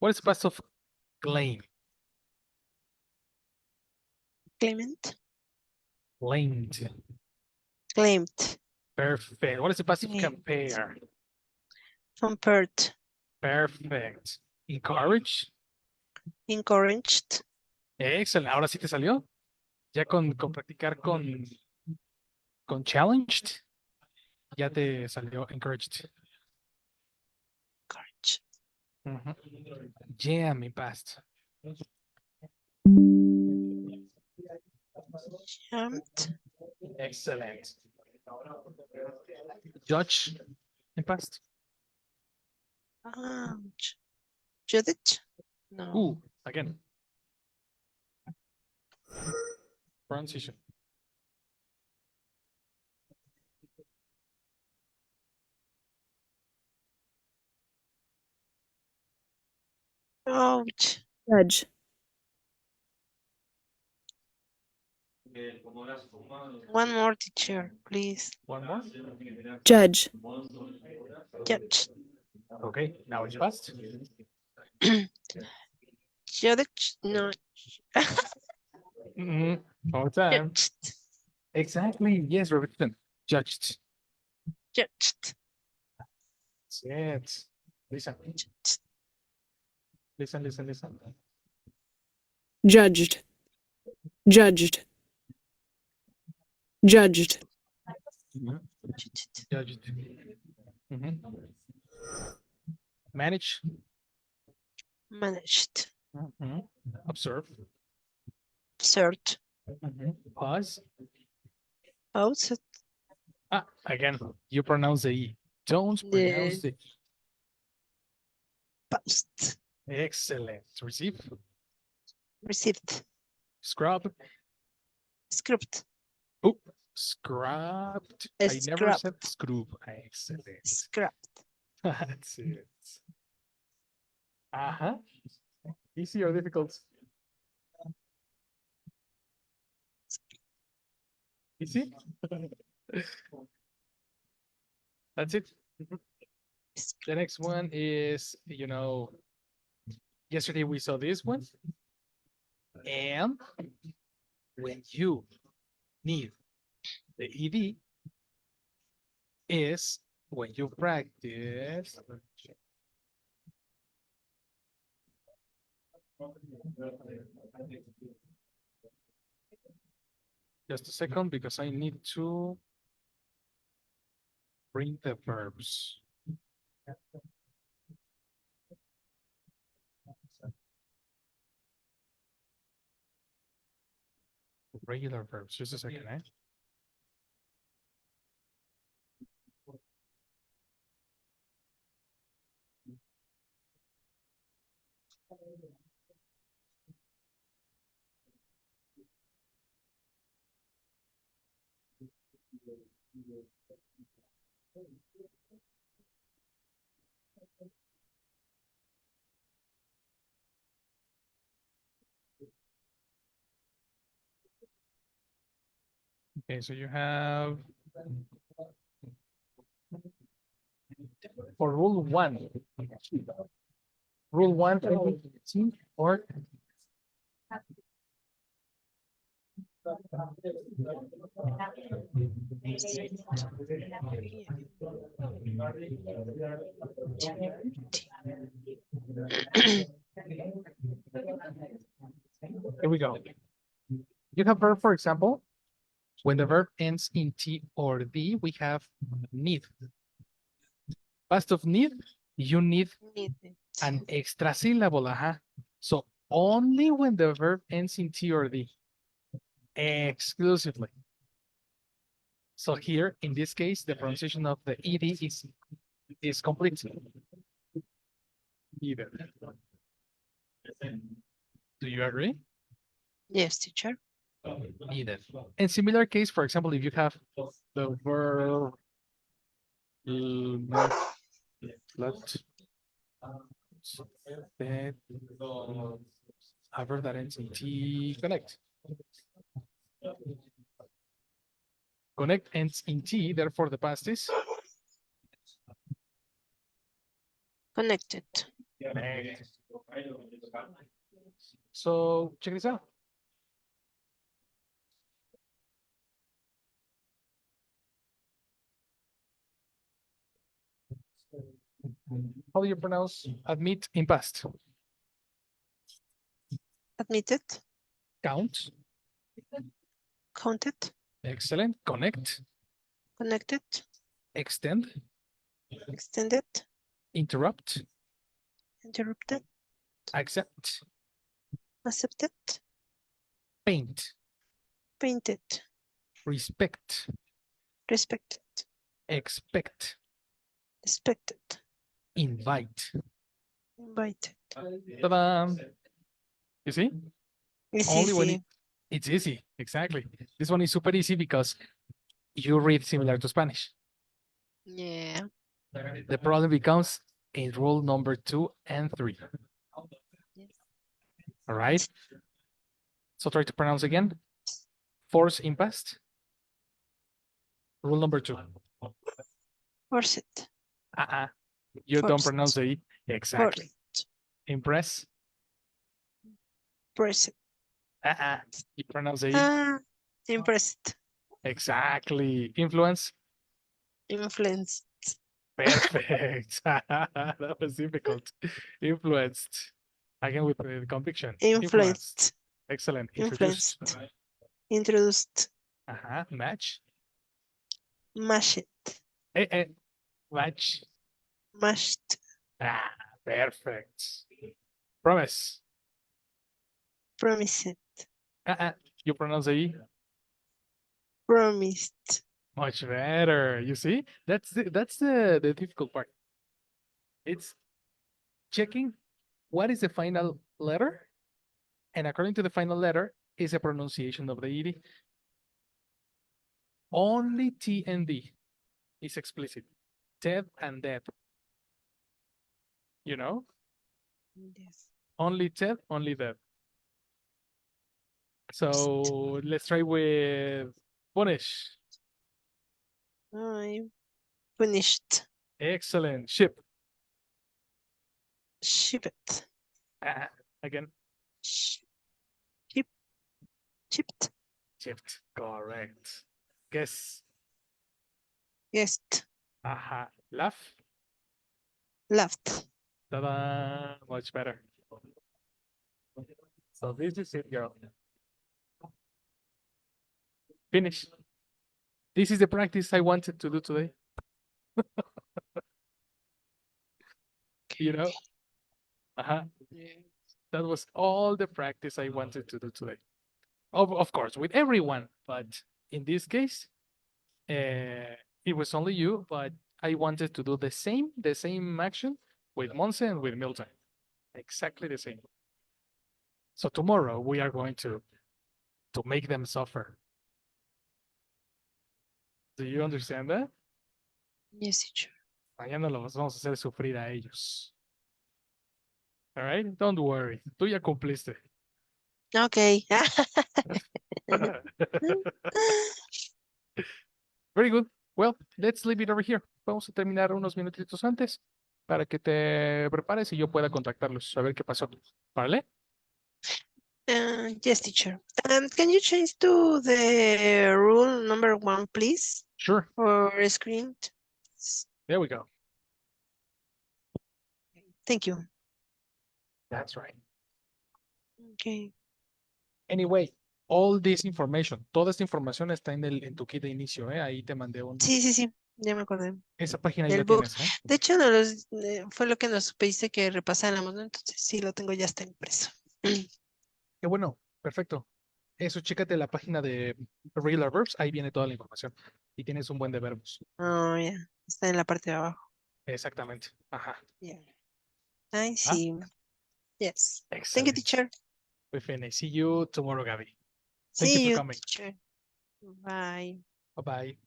What is the past of claim? Claimant. Claimed. Claimed. Perfect. What is the past of Claimed. compare? Compared. Perfect. Encourage. Encouraged. Excelente. Ahora sí te salió. Ya con practicar con challenged, ya te salió encouraged. Encouraged. Yeah, mi past. Jumped. Excellent. Judge in past. Judge. No. Ooh, again. Pronunciation. Ouch. Judge. One more, teacher, please. One more. Judge. Judge. Okay, now it's past. Judge. No. All the time. Judged. Exactly. Yes, repetition. Judged. Judged. That's it. Listen. Judged. Listen. Judged. Judged. Judged. Judged. Judged. Manage. Managed. Observe. Observed. Pause. Paused. Again, you pronounce the E. Don't pronounce the E. Paused. Excellent. Receive. Received. Scrub. Script. Oh, scrubbed. I never said Scrubbed. scrub. Excellent. Scrubbed. That's it. Easy or difficult? Easy? That's it. The next one is, yesterday we saw this one. And when you need the ED is when you practice. Just a second, because I need to bring the verbs. Regular verbs. Just a second, eh? Okay, so you have for rule one. Rule one, or here we go. You have verb, for example, when the verb ends in T or D, we have need. Past of need, you need an extra syllable. So only when the verb ends in T or D. Exclusively. So here, in this case, the pronunciation of the ED is complete. Either. Do you agree? Yes, teacher. Either. In similar case, for example, if you have the verb a verb that ends in T, connect. Connect ends in T, therefore the past is Connected. Correct. So check this out. How do you pronounce admit in past? Admitted, Count. counted, Excellent. Connect. connected, Extend. extended, Interrupt. interrupted, Accept. accepted, Paint. painted, Respect. respected, Expect. expected, Invite. invited. Ta-da! You see? It's Only when easy. it's easy. Exactly. This one is super easy because you read similar to Spanish. Yeah. The problem becomes in rule number 2 and 3. All right. So try to pronounce again. Force in past. Rule number 2. Force it. You don't Forced. pronounce the E. Exactly. Forced. Impress. Press it. You pronounce the E. Impressed. Exactly. Influence. Influenced. Perfect. That was difficult. Influenced. Again with the conviction. Influenced. Excellent. Introduced. Influenced. Introduced. Match. Mashed. Match. Mashed. Perfect. Promise. Promised. You pronounce the E. Promised. Much better. You see? That's the difficult part. It's checking what is the final letter, and according to the final letter is a pronunciation of the ED. Only T and D is explicit. Dead and dead. You know? Yes. Only dead, only dead. So let's try with punish. I finished. Excellent. Ship. Shipped. Again. Ship. Chipped. Shipped. Correct. Guess. Guessed. Laugh. Laughed. Ta-da! Much better. So this is it, girl. Finish. This is the practice I wanted to do today. You know? That was all the practice I wanted to do today. Of course, with everyone, but in this case, it was only you, but I wanted to do the same action with Monse and with Milton. Exactly the same. So tomorrow we are going to make them suffer. Do you understand that? Yes, teacher. Mañana los vamos a hacer sufrir a ellos. All right? Don't worry. Tú ya cumpliste. Okay. Very good. Well, let's leave it over here. Vamos a terminar unos minutitos antes para que te prepares y yo pueda contactarlos, a ver qué pasó. ¿Vale? Yes, teacher. Can you change to the rule number 1, please? Sure. For screen. There we go. Thank you. That's right. Okay. Anyway, all this information, toda esta información está en tu kit de inicio, ¿eh? Ahí te mandé un... Sí, ya me acordé. Esa página ahí El la book. tienes, ¿eh? De hecho, fue lo que nos pediste que repasáramos, ¿no? Entonces sí lo tengo, ya está impreso. Qué bueno, perfecto. Eso, chécate la página de Regular Verbs, ahí viene toda la información. Y tienes un buen de verbos. Oh, ya. Está en la parte de abajo. Exactamente. Ajá. Yeah. I see. Yes. Thank you, Excellent. teacher. We finish. See you tomorrow, Gabby. Thank you See for you, coming. teacher. Bye. Bye-bye.